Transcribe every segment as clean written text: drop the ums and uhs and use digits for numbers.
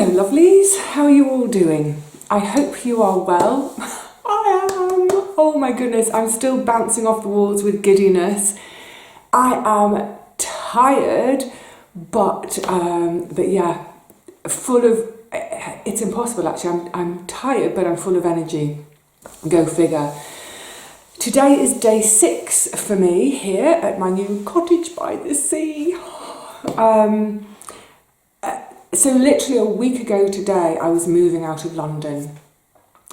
Hello lovelies, how are you all doing? I hope you are well. I am. Oh my goodness, I'm still bouncing off the walls with giddiness. I am tired, but yeah, full of, it's impossible actually. I'm tired, but I'm full of energy. Go figure. Today is day 6 for me here at my new cottage by the sea. So literally a week ago today, I was moving out of London.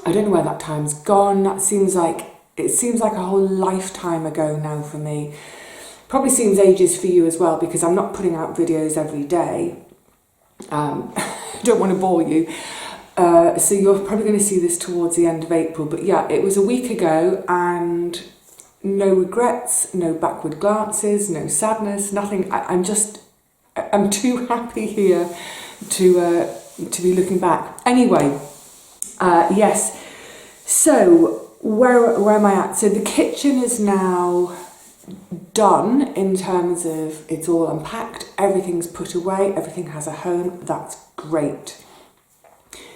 I don't know where that time's gone. It seems like a whole lifetime ago now for me. Probably seems ages for you as well, because I'm not putting out videos every day. Don't want to bore you. So you're probably going to see this towards the end of April. But yeah, it was a week ago, and no regrets, no backward glances, no sadness, nothing. I'm too happy here to be looking back. Anyway, yes. So where am I at? So the kitchen is now done in terms of it's all unpacked, everything's put away, everything has a home. That's great.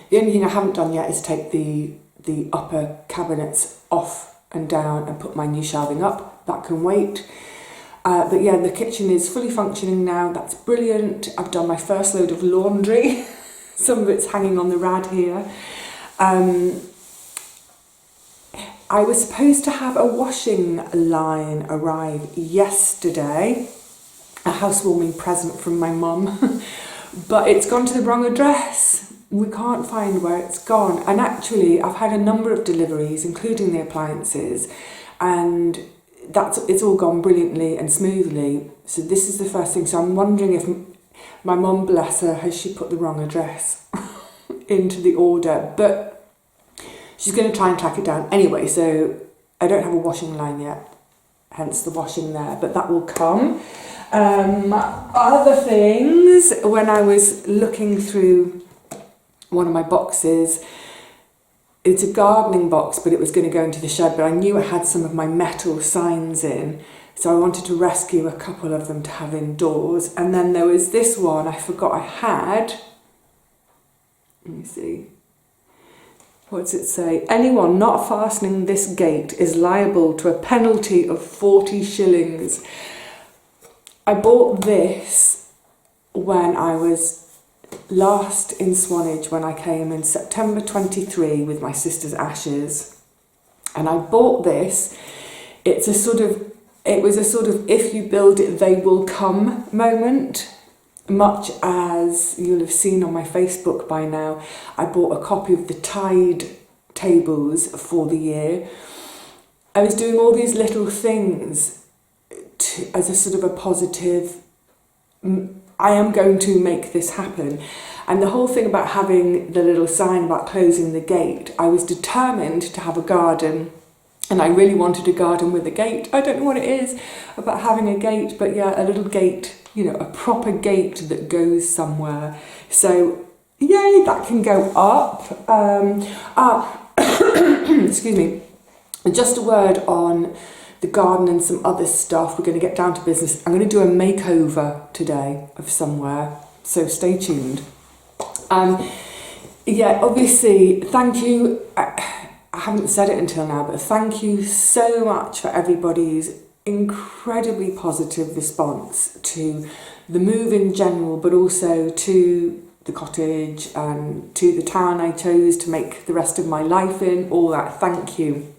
The only thing I haven't done yet is take the upper cabinets off and down and put my new shelving up. That can wait. But yeah, the kitchen is fully functioning now. That's brilliant. I've done my first load of laundry. Some of it's hanging on the rad here. I was supposed to have a washing line arrive yesterday, a housewarming present from my mum, but it's gone to the wrong address. We can't find where it's gone. And actually, I've had a number of deliveries, including the appliances, and it's all gone brilliantly and smoothly. So this is the first thing. So I'm wondering if my mum, bless her, has she put the wrong address into the order, but she's going to try and track it down. Anyway, so I don't have a washing line yet, hence the washing there, but that will come. Other things, when I was looking through one of my boxes, it's a gardening box, but it was going to go into the shed, but I knew it had some of my metal signs in, so I wanted to rescue a couple of them to have indoors. And then there was this one I forgot I had. Let me see. What does it say? Anyone not fastening this gate is liable to a penalty of 40 shillings. I bought this when I was last in Swanage, when I came in September 23 with my sister's ashes, and I bought this. It was a sort of if you build it they will come moment, much as you'll have seen on my Facebook by now. I bought a copy of the tide tables for the year. I was doing all these little things as a sort of a positive, I am going to make this happen. And the whole thing about having the little sign about closing the gate, I was determined to have a garden, and I really wanted a garden with a gate. I don't know what it is about having a gate, but yeah, a little gate, you know, a proper gate that goes somewhere. So yay, that can go up. Excuse me. Just a word on the garden and some other stuff. We're going to get down to business. I'm going to do a makeover today of somewhere, so stay tuned. Yeah, obviously, thank you. I haven't said it until now, but thank you so much for everybody's incredibly positive response to the move in general, but also to the cottage and to the town I chose to make the rest of my life in, all that. Thank you.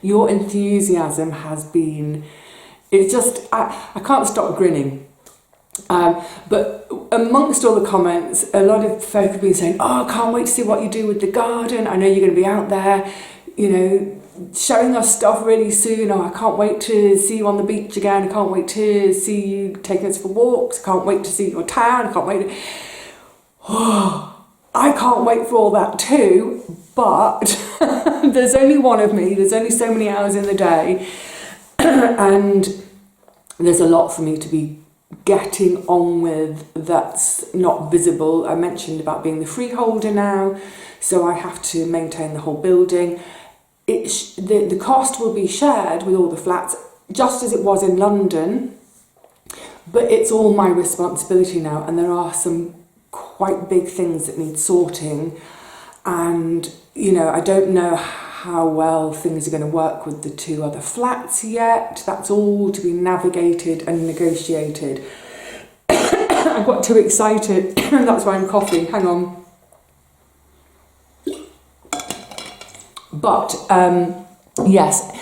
Your enthusiasm has been, it's just, I can't stop grinning. But amongst all the comments, a lot of folk have been saying, oh, I can't wait to see what you do with the garden. I know you're going to be out there, you know, showing us stuff really soon. Oh, I can't wait to see you on the beach again. I can't wait to see you taking us for walks. I can't wait to see your town. I can't wait to... Oh, I can't wait for all that too, but there's only one of me. There's only so many hours in the day, and there's a lot for me to be getting on with that's not visible. I mentioned about being the freeholder now, so I have to maintain the whole building. The cost will be shared with all the flats, just as it was in London, but it's all my responsibility now, and there are some quite big things that need sorting, and you know, I don't know how well things are going to work with the 2 other flats yet. That's all to be navigated and negotiated. I got too excited, that's why I'm coughing, hang on. But yes,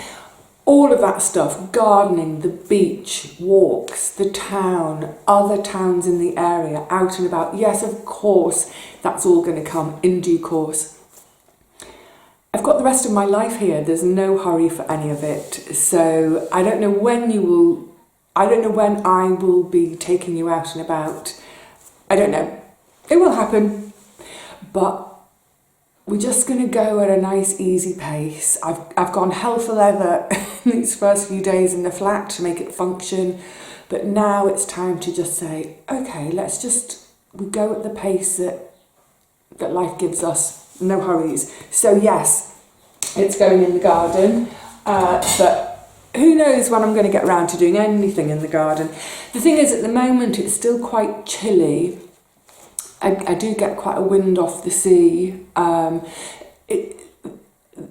all of that stuff, gardening, the beach, walks, the town, other towns in the area, out and about. Yes, of course, that's all going to come in due course. I've got the rest of my life here. There's no hurry for any of it. So I don't know when I will be taking you out and about. I don't know. It will happen. But we're just going to go at a nice, easy pace. I've gone hell for leather these first few days in the flat to make it function. But now it's time to just say, okay, we go at the pace that life gives us. No hurries. So yes, it's going in the garden. But who knows when I'm going to get around to doing anything in the garden. The thing is, at the moment, it's still quite chilly. I do get quite a wind off the sea.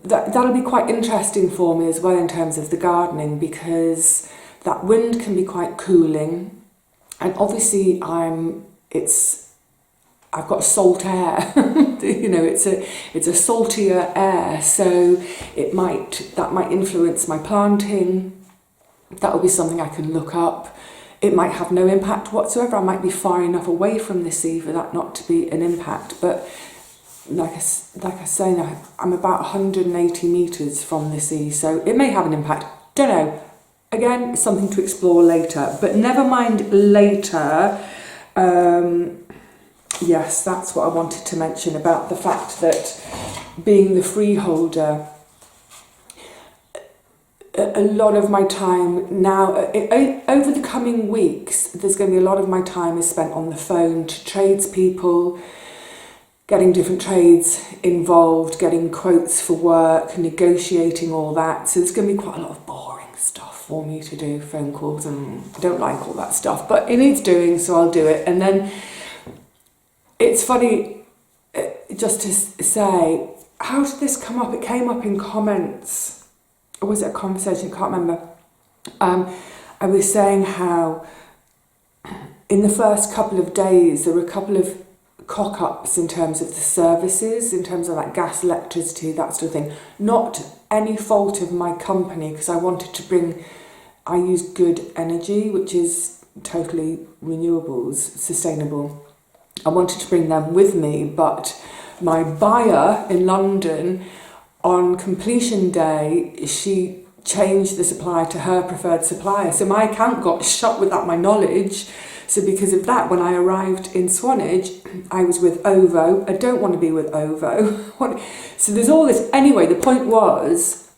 That'll be quite interesting for me as well in terms of the gardening, because that wind can be quite cooling, and obviously I've got salt air. You know, it's a saltier air, so that might influence my planting. That will be something I can look up. It might have no impact whatsoever. I might be far enough away from the sea for that not to be an impact. But like I say now, I'm about 180 metres from the sea, so it may have an impact. Don't know. Again, it's something to explore later. But never mind later. Yes, that's what I wanted to mention about the fact that being the freeholder, a lot of my time now, over the coming weeks, there's going to be a lot of my time is spent on the phone to tradespeople, getting different trades involved, getting quotes for work, negotiating all that. So there's going to be quite a lot of boring stuff for me to do, phone calls, and I don't like all that stuff, but it needs doing, so I'll do it. And then it's funny, just to say, how did this come up? It came up in comments. Or was it a conversation? I can't remember. I was saying how in the first couple of days there were a couple of cock-ups in terms of the services, in terms of like gas, electricity, that sort of thing. Not any fault of my company, because I use good energy, which is totally renewables, sustainable. I wanted to bring them with me, but my buyer in London, on completion day, she changed the supplier to her preferred supplier. So my account got shut without my knowledge. So because of that, when I arrived in Swanage, I was with OVO. I don't want to be with OVO. So there's all this. Anyway, the point was,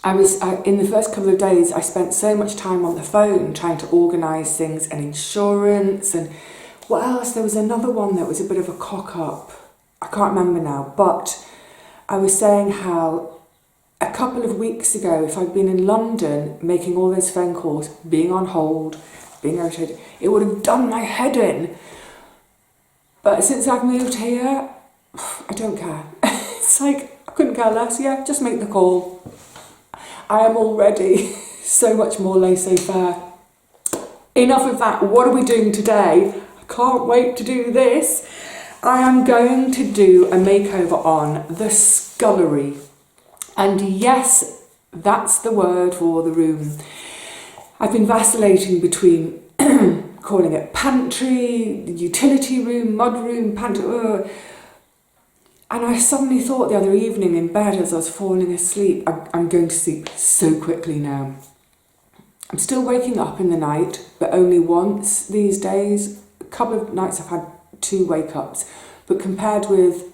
in the first couple of days, I spent so much time on the phone trying to organise things and insurance and what else? There was another one that was a bit of a cock-up. I can't remember now, but I was saying how a couple of weeks ago, if I'd been in London making all those phone calls, being on hold, being irritated, it would have done my head in. But since I've moved here, I don't care. It's like, I couldn't care less. Yeah, just make the call. I am already so much more laissez-faire. Enough of that. What are we doing today? Can't wait to do this. I am going to do a makeover on the scullery. And yes, that's the word for the room. I've been vacillating between calling it pantry, utility room, mud room, pantry. And I suddenly thought the other evening in bed as I was falling asleep, I'm going to sleep so quickly now. I'm still waking up in the night, but only once these days. A couple of nights I've had 2 wake-ups, but compared with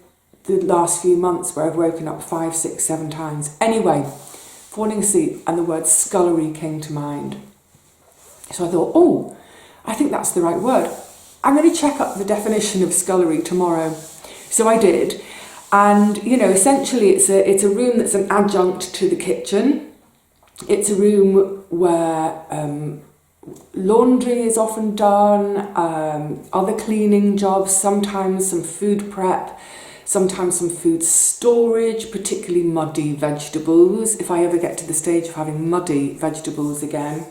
the last few months where I've woken up 5, 6, 7 times. Anyway, falling asleep and the word scullery came to mind. So I thought, oh, I think that's the right word. I'm going to check up the definition of scullery tomorrow. So I did. And, you know, essentially it's a room that's an adjunct to the kitchen. It's a room where laundry is often done, other cleaning jobs, sometimes some food prep, sometimes some food storage, particularly muddy vegetables, if I ever get to the stage of having muddy vegetables again.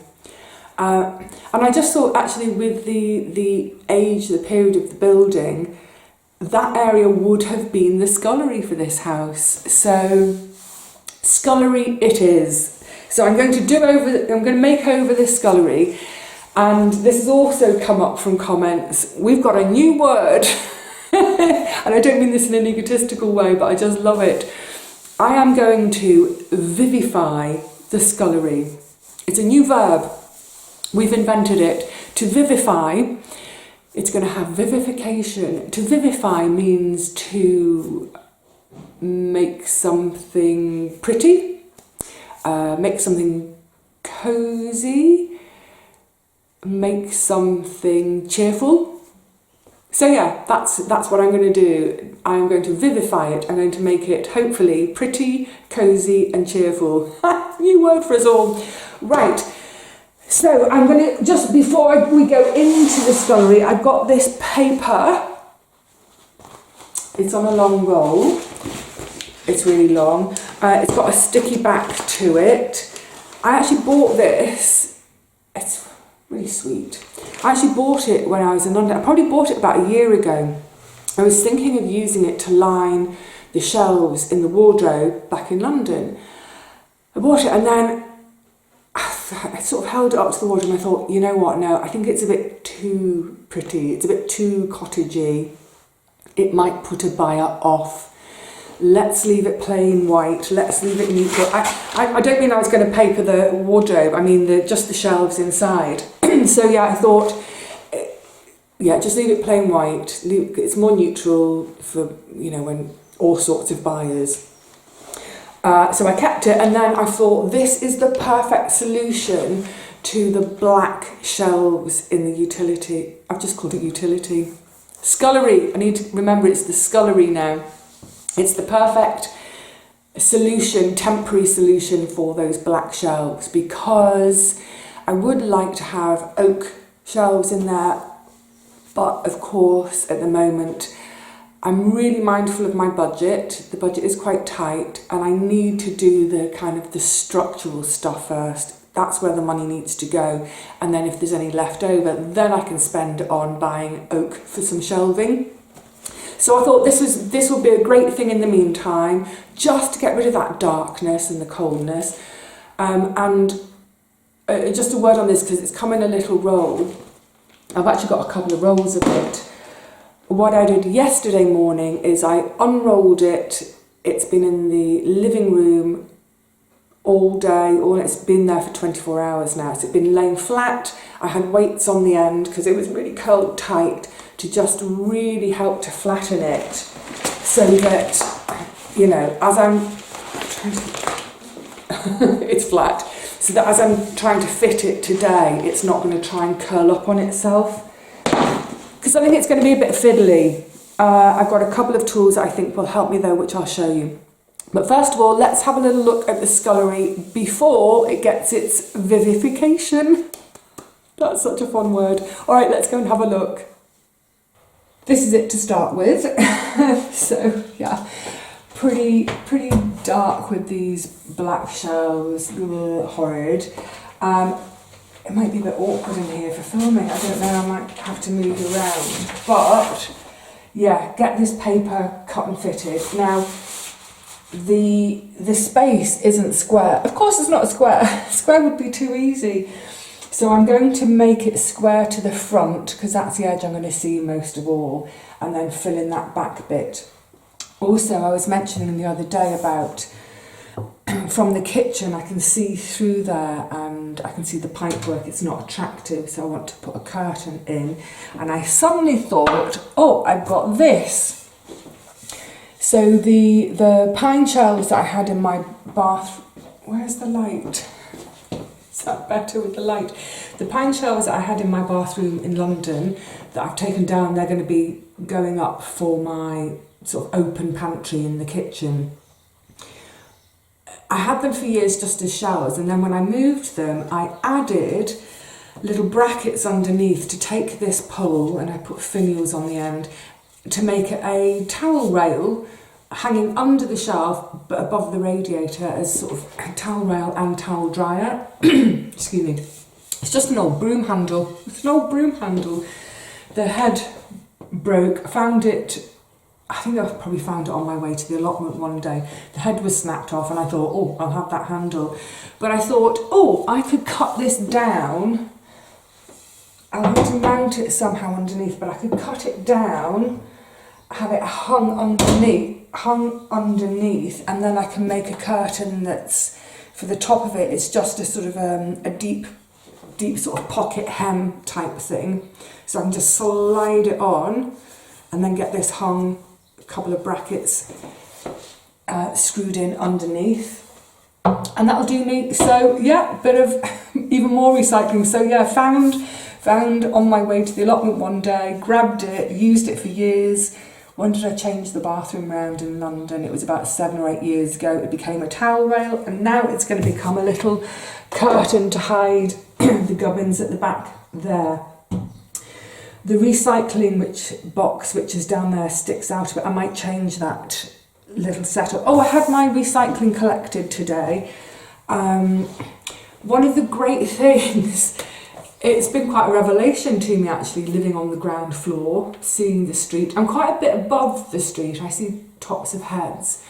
And I just thought, actually, with the age, the period of the building, that area would have been the scullery for this house. So scullery it is. So I'm going to make over this scullery, and this has also come up from comments. We've got a new word, and I don't mean this in an egotistical way, but I just love it. I am going to vivify the scullery. It's a new verb. We've invented it. To vivify, it's going to have vivification. To vivify means to make something pretty, make something cozy, make something cheerful. So yeah, that's what I'm going to do. I'm going to vivify it. I'm going to make it hopefully pretty, cozy and cheerful. New word for us all. Right. So I'm going to, just before we go into the scullery, I've got this paper. It's on a long roll. It's really long. It's got a sticky back to it. I actually bought this. It's really sweet. I actually bought it when I was in London. I probably bought it about a year ago. I was thinking of using it to line the shelves in the wardrobe back in London. I bought it, and then I sort of held it up to the wardrobe and I thought, you know what, no, I think it's a bit too pretty, it's a bit too cottagey, it might put a buyer off. Let's leave it plain white, let's leave it neutral. I don't mean I was going to paper the wardrobe, I mean just the shelves inside. So yeah, I thought, yeah, just leave it plain white, it's more neutral for, you know, when all sorts of buyers. So I kept it, and then I thought this is the perfect solution to the black shelves in the utility. I've just called it utility. Scullery. I need to remember it's the scullery now. It's the perfect solution, temporary solution for those black shelves, because I would like to have oak shelves in there, but of course at the moment I'm really mindful of my budget. The budget is quite tight, and I need to do the kind of the structural stuff first. That's where the money needs to go. And then if there's any left over, then I can spend on buying oak for some shelving. So I thought this would be a great thing in the meantime, just to get rid of that darkness and the coldness. And just a word on this, because it's come in a little roll. I've actually got a couple of rolls of it. What I did yesterday morning is I unrolled it. It's been in the living room all day, it's been there for 24 hours now. So it's been laying flat. I had weights on the end because it was really curled tight to just really help to flatten it, so that, you know, as I'm it's flat, so that as I'm trying to fit it today, it's not going to try and curl up on itself. Because I think it's going to be a bit fiddly. I've got a couple of tools that I think will help me though, which I'll show you. But first of all, let's have a little look at the scullery before it gets its vivification. That's such a fun word. All right, let's go and have a look. This is it to start with. So yeah, pretty dark with these black shelves. Horrid. It might be a bit awkward in here for filming, I don't know, I might have to move around. But, yeah, get this paper cut and fitted. Now, the space isn't square. Of course it's not a square. Square would be too easy. So I'm going to make it square to the front, because that's the edge I'm going to see most of all, and then fill in that back bit. Also, I was mentioning the other day about from the kitchen I can see through there and I can see the pipework. It's not attractive, so I want to put a curtain in, and I suddenly thought, oh, I've got this. So the pine shelves that I had in my bath, where's the light? Is that better with the light? The pine shelves that I had in my bathroom in London that I've taken down, they're going to be going up for my sort of open pantry in the kitchen. I had them for years just as shelves, and then when I moved them, I added little brackets underneath to take this pole, and I put finials on the end, to make it a towel rail hanging under the shelf but above the radiator as sort of a towel rail and towel dryer. Excuse me. It's just an old broom handle. It's an old broom handle. The head broke. I found it, I think I probably found it on my way to the allotment one day. The head was snapped off and I thought, oh, I'll have that handle. But I thought, oh, I could cut this down. I'll have to mount it somehow underneath, but I could cut it down, have it hung underneath, and then I can make a curtain that's, for the top of it, it's just a sort of a deep sort of pocket hem type thing. So I can just slide it on and then get this hung, a couple of brackets screwed in underneath. And that'll do me. So yeah, bit of even more recycling. So yeah, found on my way to the allotment one day, grabbed it, used it for years. When did I change the bathroom round in London? It was about 7 or 8 years ago. It became a towel rail, and now it's going to become a little curtain to hide the gubbins at the back there. The recycling box which is down there sticks out of it. I might change that little setup. Oh, I had my recycling collected today. One of the great things, it's been quite a revelation to me actually, living on the ground floor, seeing the street. I'm quite a bit above the street, I see tops of heads,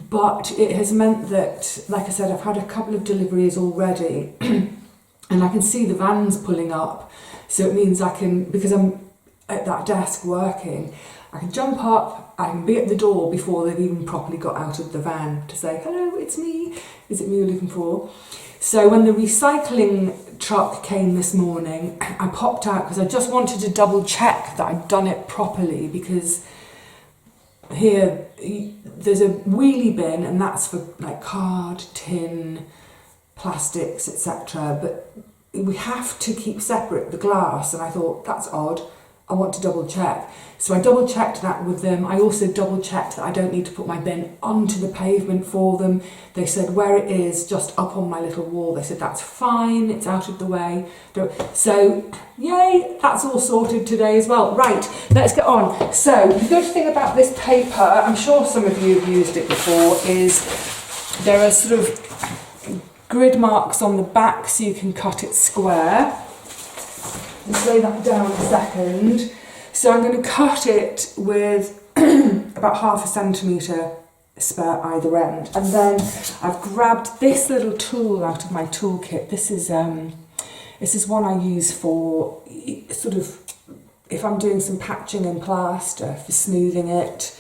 but it has meant that, like I said, I've had a couple of deliveries already and I can see the vans pulling up, so it means I can, because I'm at that desk working, I can jump up, I can be at the door before they've even properly got out of the van to say, hello, it's me, is it me you're looking for? So when the recycling truck came this morning, I popped out because I just wanted to double check that I'd done it properly, because here there's a wheelie bin and that's for like card, tin, plastics, etc. But we have to keep separate the glass, and I thought that's odd. I want to double check. So I double checked that with them. I also double checked that I don't need to put my bin onto the pavement for them. They said where it is, just up on my little wall, they said that's fine, it's out of the way. So yay, that's all sorted today as well. Right, let's get on. So the good thing about this paper, I'm sure some of you have used it before, is there are sort of grid marks on the back so you can cut it square. Let's lay that down a second. So I'm going to cut it with about 1/2 centimetre spare either end. And then I've grabbed this little tool out of my toolkit. This is one I use for sort of, if I'm doing some patching and plaster, for smoothing it.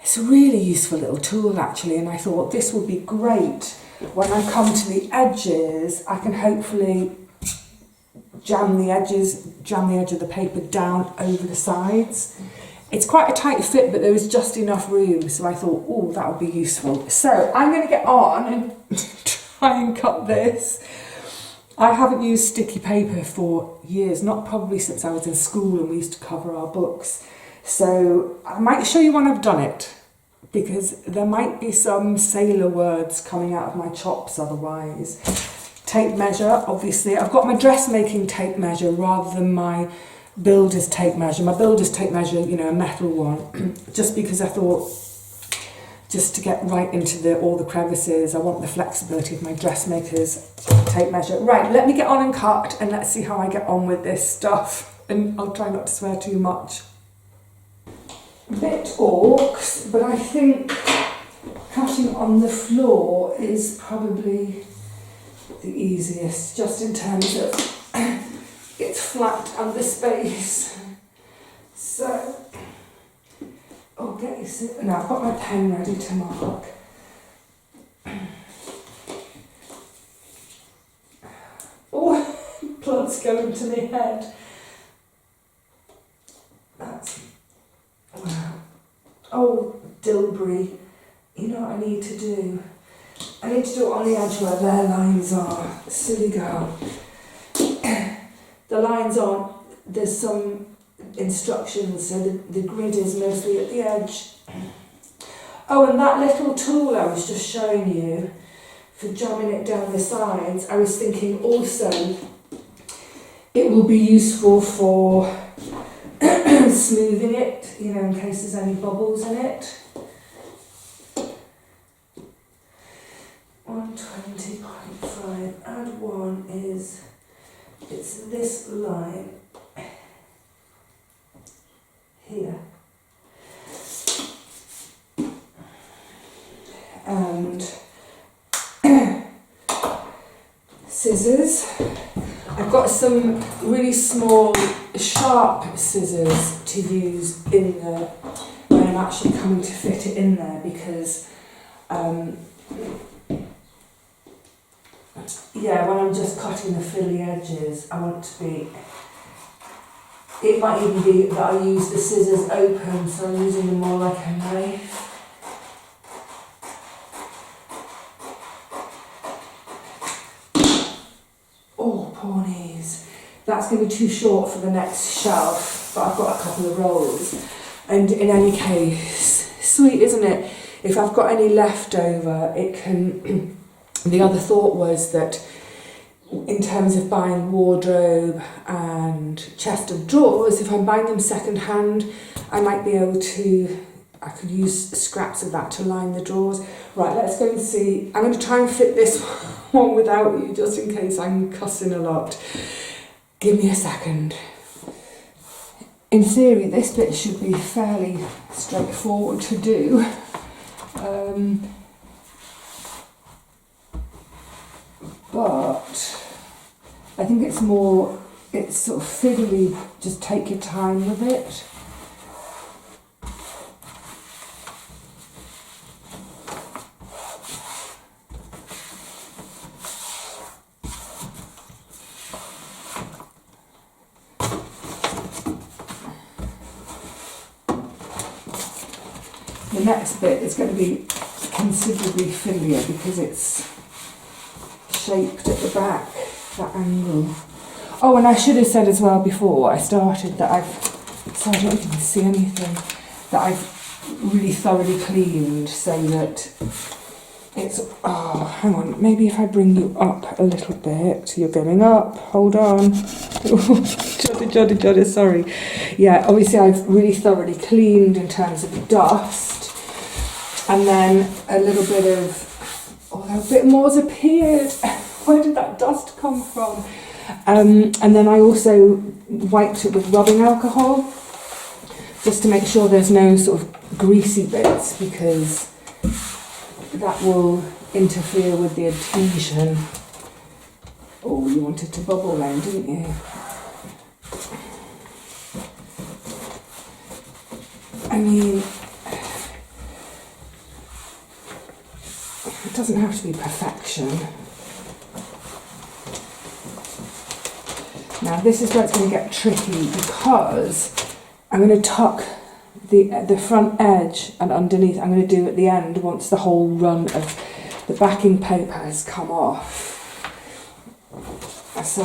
It's a really useful little tool actually, and I thought this would be great when I come to the edges. I can hopefully jam the edge of the paper down over the sides. It's quite a tight fit, but there was just enough room, so I thought, oh, that would be useful. So I'm going to get on and try and cut this. I haven't used sticky paper for years, not probably since I was in school and we used to cover our books. So I might show you when I've done it, because there might be some sailor words coming out of my chops otherwise. Tape measure, obviously. I've got my dressmaking tape measure rather than my builder's tape measure. My builder's tape measure, you know, a metal one, just because I thought, just to get right into all the crevices, I want the flexibility of my dressmaker's tape measure. Right, let me get on and cut, and let's see how I get on with this stuff. And I'll try not to swear too much. Bit orcs, but I think cutting on the floor is probably the easiest, just in terms of it's flat and the space. So, oh, get your sit. Now I've got my pen ready to mark. Oh, blood's going to my head. That's, wow. Oh, Dilbury, you know what I need to do? I need to do it on the edge where their lines are. Silly girl. The lines aren't, there's some instructions, so the grid is mostly at the edge. Oh, and that little tool I was just showing you for jamming it down the sides, I was thinking also It will be useful for smoothing it, you know, in case there's any bubbles in it. 120.5, add 1 is, it's this line here. And scissors. I've got some really small, sharp scissors to use in the, when I'm actually coming to fit it in there, because yeah, when I'm just cutting the fiddly edges, I want to be, it might even be that I use the scissors open, so I'm using them more like a knife. Oh, poor knees. That's going to be too short for the next shelf, but I've got a couple of rolls. And in any case, sweet, isn't it? If I've got any left over, it can... The other thought was that in terms of buying wardrobe and chest of drawers, if I'm buying them second hand, I might be able to, I could use scraps of that to line the drawers. Right, let's go and see. I'm going to try and fit this one without you, just in case I'm cussing a lot. Give me a second. In theory, this bit should be fairly straightforward to do. But I think it's more, it's sort of fiddly, just take your time with it. The next bit is going to be considerably fiddlier because it's shaped at the back, that angle. Oh, and I should have said as well before I started that I've, sorry, I don't think you can see anything, that I've really thoroughly cleaned so that it's, oh, hang on, maybe if I bring you up a little bit, you're going up, hold on, judder, sorry. Yeah, obviously I've really thoroughly cleaned in terms of dust, and then a little bit of, oh, a bit more's appeared. Where did that dust come from? And then I also wiped it with rubbing alcohol, just to make sure there's no sort of greasy bits, because that will interfere with the adhesion. Oh, you wanted to bubble then, didn't you? I mean, it doesn't have to be perfection. Now this is where it's going to get tricky, because I'm going to tuck the front edge, and underneath I'm going to do at the end once the whole run of the backing paper has come off. So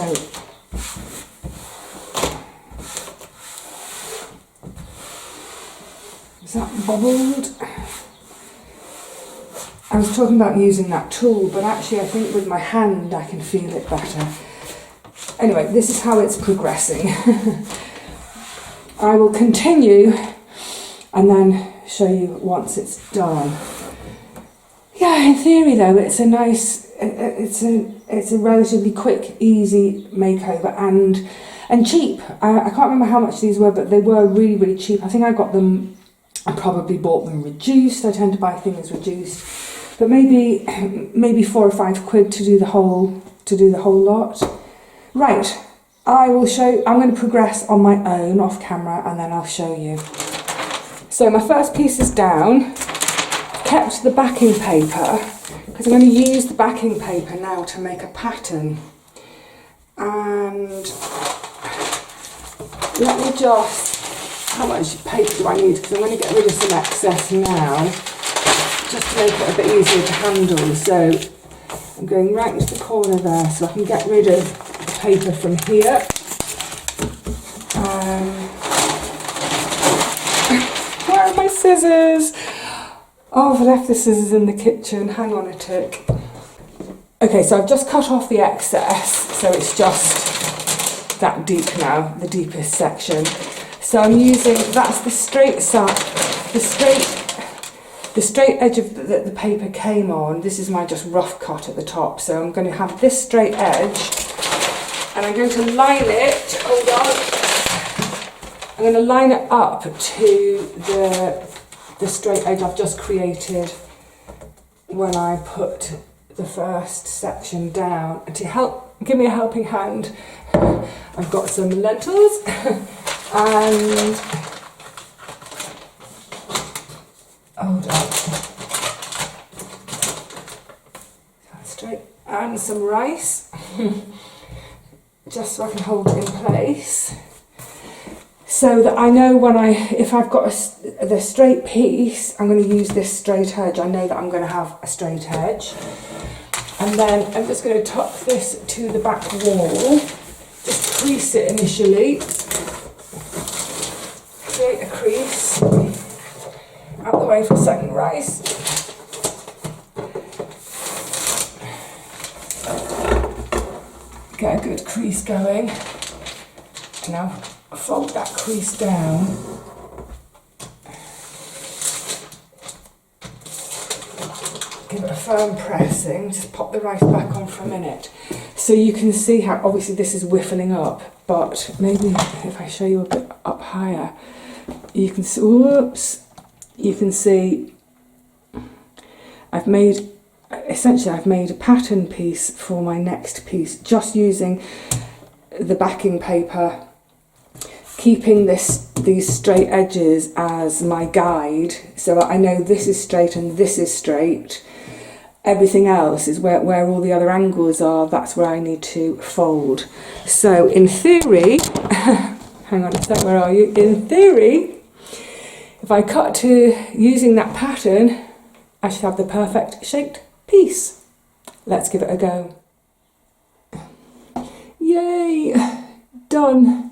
is that bubbled? I was talking about using that tool, but actually I think with my hand I can feel it better. Anyway, this is how it's progressing. I will continue and then show you once it's done. Yeah, in theory though, it's a nice, it's a relatively quick, easy makeover and cheap. I can't remember how much these were, but they were really, really cheap. I think I got them, I probably bought them reduced. I tend to buy things reduced, but maybe 4 or 5 quid to do the whole lot. Right, I will show. I'm going to progress on my own off camera, and then I'll show you. So my first piece is down. Kept the backing paper because I'm going to use the backing paper now to make a pattern. And let me just, how much paper do I need? Because I'm going to get rid of some excess now, just to make it a bit easier to handle. So I'm going right into the corner there so I can get rid of the paper from here. Where are my scissors? Oh, I've left the scissors in the kitchen. Hang on a tick. Okay, so I've just cut off the excess, so it's just that deep now, the deepest section. So I'm using, that's the straight side, the straight edge of the paper came on. This is my just rough cut at the top. So I'm going to have this straight edge, and I'm going to line it, hold on, I'm going to line it up to the straight edge I've just created when I put the first section down. And to help, give me a helping hand, I've got some lentils and hold on, straight, and some rice, just so I can hold it in place, so that I know when if I've got the straight piece, I'm going to use this straight edge. I know that I'm going to have a straight edge, and then I'm just going to tuck this to the back wall, just crease it initially, create a crease. Out the way for second rice. Get a good crease going. And now fold that crease down. Give it a firm pressing. Just pop the rice back on for a minute. So you can see how, obviously this is whiffling up, but maybe if I show you a bit up higher, you can see, whoops. You can see I've made a pattern piece for my next piece, just using the backing paper, keeping these straight edges as my guide, so I know this is straight and this is straight. Everything else is where all the other angles are, that's where I need to fold. So in theory, hang on a sec, where are you? In theory, if I cut to using that pattern, I should have the perfect shaped piece. Let's give it a go. Yay! Done.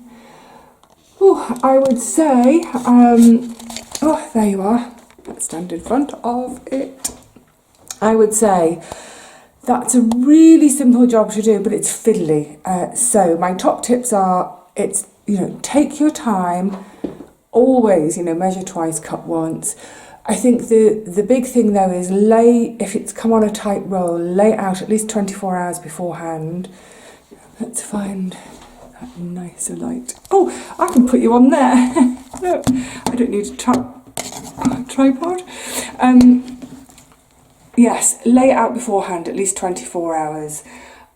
Oh, I would say, oh, there you are. Let's stand in front of it. I would say that's a really simple job to do, but it's fiddly. So my top tips are, it's, take your time. Always, measure twice, cut once. I think the big thing though is if it's come on a tight roll, lay it out at least 24 hours beforehand. Let's find that nicer light. Oh, I can put you on there. No, I don't need a tripod. Yes, lay it out beforehand at least 24 hours.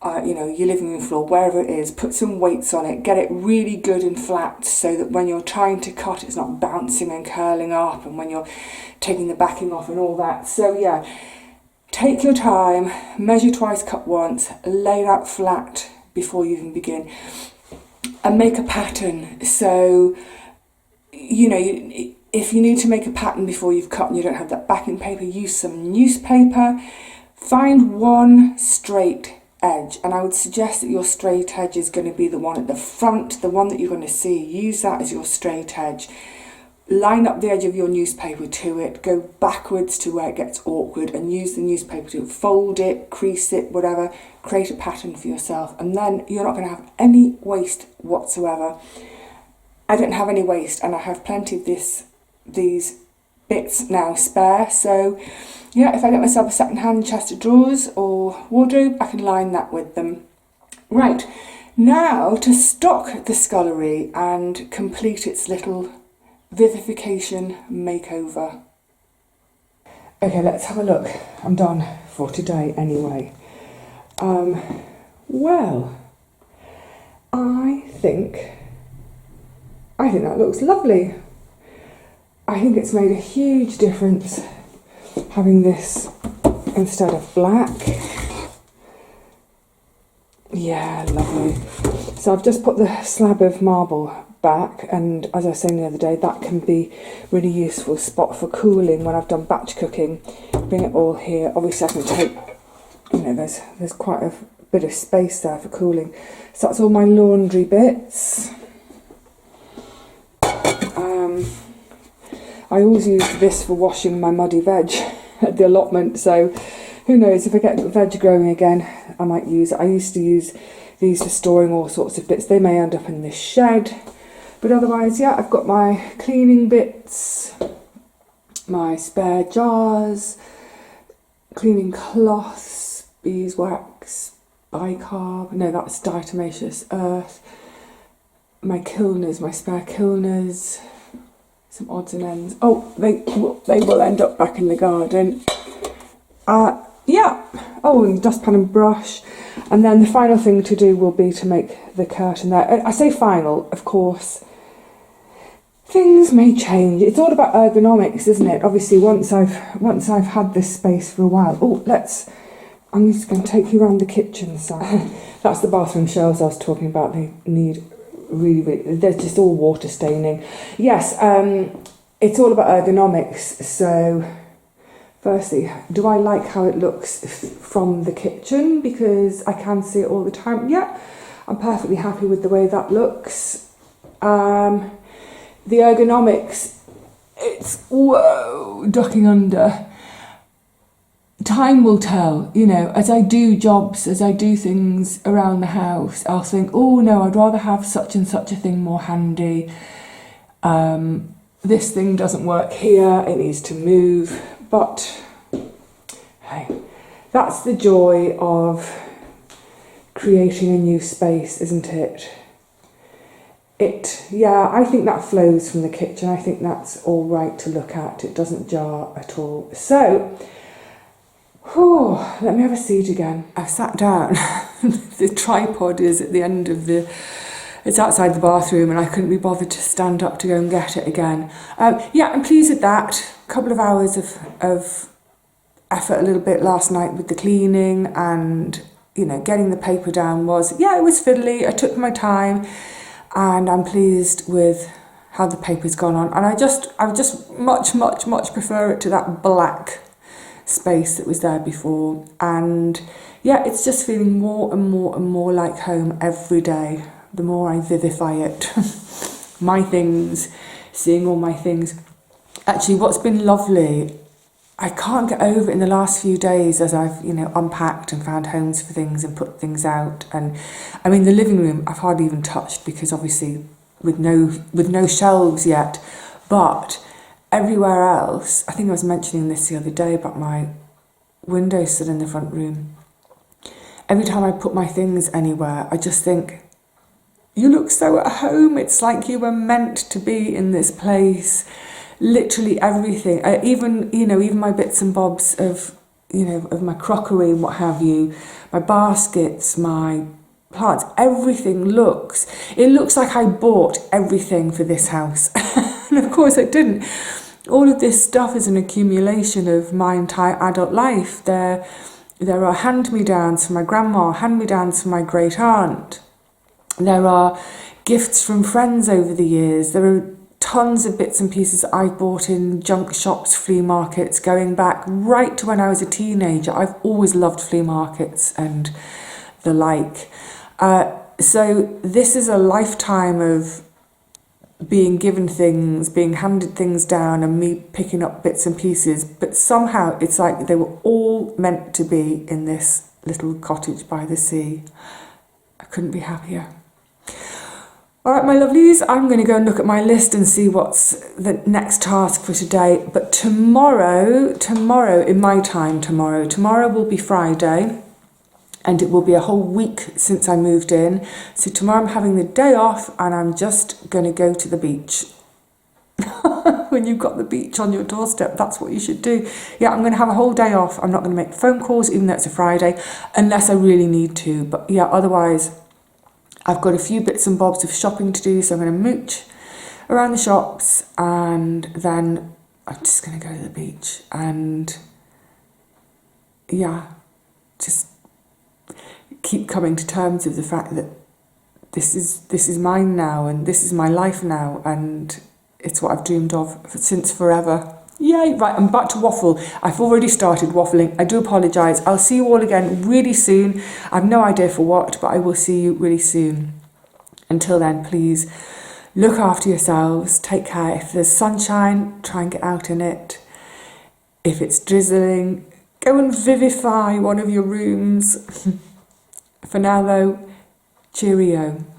Your living room floor, wherever it is, put some weights on it, get it really good and flat so that when you're trying to cut, it's not bouncing and curling up, and when you're taking the backing off and all that. So yeah, take your time, measure twice, cut once, lay it out flat before you even begin, and make a pattern. So, if you need to make a pattern before you've cut and you don't have that backing paper, use some newspaper, find one straight edge, and I would suggest that your straight edge is going to be the one at the front, the one that you're going to see. Use that as your straight edge. Line up the edge of your newspaper to it, go backwards to where it gets awkward, and use the newspaper to fold it, crease it, whatever, create a pattern for yourself, and then you're not going to have any waste whatsoever. I don't have any waste, and I have plenty of these bits now spare, so yeah, if I get myself a second-hand chest of drawers or wardrobe, I can line that with them. Right, now to stock the scullery and complete its little vivification makeover. Okay, let's have a look. I'm done for today anyway. Well, I think that looks lovely. I think it's made a huge difference having this instead of black. Yeah, lovely. So I've just put the slab of marble back, and as I was saying the other day, that can be really useful spot for cooling when I've done batch cooking. Bring it all here. Obviously I can take, there's quite a bit of space there for cooling. So that's all my laundry bits. I always use this for washing my muddy veg at the allotment, so who knows, if I get veg growing again, I might use it. I used to use these for storing all sorts of bits. They may end up in this shed. But otherwise, yeah, I've got my cleaning bits, my spare jars, cleaning cloths, beeswax, bicarb, no, that's diatomaceous earth, my kilners, my spare kilners, some odds and ends. Oh, they will end up back in the garden. Yeah. Oh, and dustpan and brush. And then the final thing to do will be to make the curtain there. I say final, of course. Things may change. It's all about ergonomics, isn't it? Obviously, once I've had this space for a while. Oh, I'm just going to take you around the kitchen side. That's the bathroom shelves I was talking about. They need really, they're just all water staining. Yes, it's all about ergonomics. So, firstly, do I like how it looks from the kitchen? Because I can see it all the time. Yeah, I'm perfectly happy with the way that looks. The ergonomics, it's, whoa, ducking under. Time will tell, you know, as I do jobs, as I do things around the house, I'll think, oh no, I'd rather have such and such a thing more handy. This thing doesn't work here, it needs to move. But, hey, that's the joy of creating a new space, isn't it? Yeah, I think that flows from the kitchen. I think that's all right to look at. It doesn't jar at all. So, let me have a seat again. I've sat down. The tripod is at the end of it's outside the bathroom, and I couldn't be bothered to stand up to go and get it again. Yeah, I'm pleased with that. A couple of hours of effort a little bit last night with the cleaning and, you know, getting the paper down was, yeah, it was fiddly. I took my time. And I'm pleased with how the paper's gone on. And I would just much, much, much prefer it to that black space that was there before. And yeah, it's just feeling more and more and more like home every day. The more I vivify it. My things, seeing all my things. Actually, what's been lovely, I can't get over it in the last few days as I've, you know, unpacked and found homes for things and put things out. And I mean, the living room I've hardly even touched because obviously with no shelves yet. But everywhere else, I think I was mentioning this the other day about my windowsill in the front room. Every time I put my things anywhere, I just think, you look so at home. It's like you were meant to be in this place. Literally everything, even my bits and bobs of my crockery and what have you, my baskets, my plants, everything looks like I bought everything for this house. And of course I didn't. All of this stuff is an accumulation of my entire adult life. There are hand-me-downs from my grandma, hand-me-downs from my great aunt. There are gifts from friends over the years. There are tons of bits and pieces that I bought in junk shops, flea markets, going back right to when I was a teenager. I've always loved flea markets and the like. So this is a lifetime of being given things, being handed things down and me picking up bits and pieces. But somehow it's like they were all meant to be in this little cottage by the sea. I couldn't be happier. All right, my lovelies, I'm going to go and look at my list and see what's the next task for today. But tomorrow, in my time tomorrow will be Friday, and it will be a whole week since I moved in. So tomorrow I'm having the day off and I'm just going to go to the beach. When you've got the beach on your doorstep, that's what you should do. Yeah, I'm going to have a whole day off. I'm not going to make phone calls, even though it's a Friday, unless I really need to. But yeah, otherwise, I've got a few bits and bobs of shopping to do, so I'm going to mooch around the shops and then I'm just going to go to the beach and yeah, just keep coming to terms with the fact that this is mine now and this is my life now and it's what I've dreamed of since forever. Yay! Right, I'm back to waffle. I've already started waffling. I do apologise. I'll see you all again really soon. I have no idea for what, but I will see you really soon. Until then, please look after yourselves. Take care. If there's sunshine, try and get out in it. If it's drizzling, go and vivify one of your rooms. For now, though, Cheerio.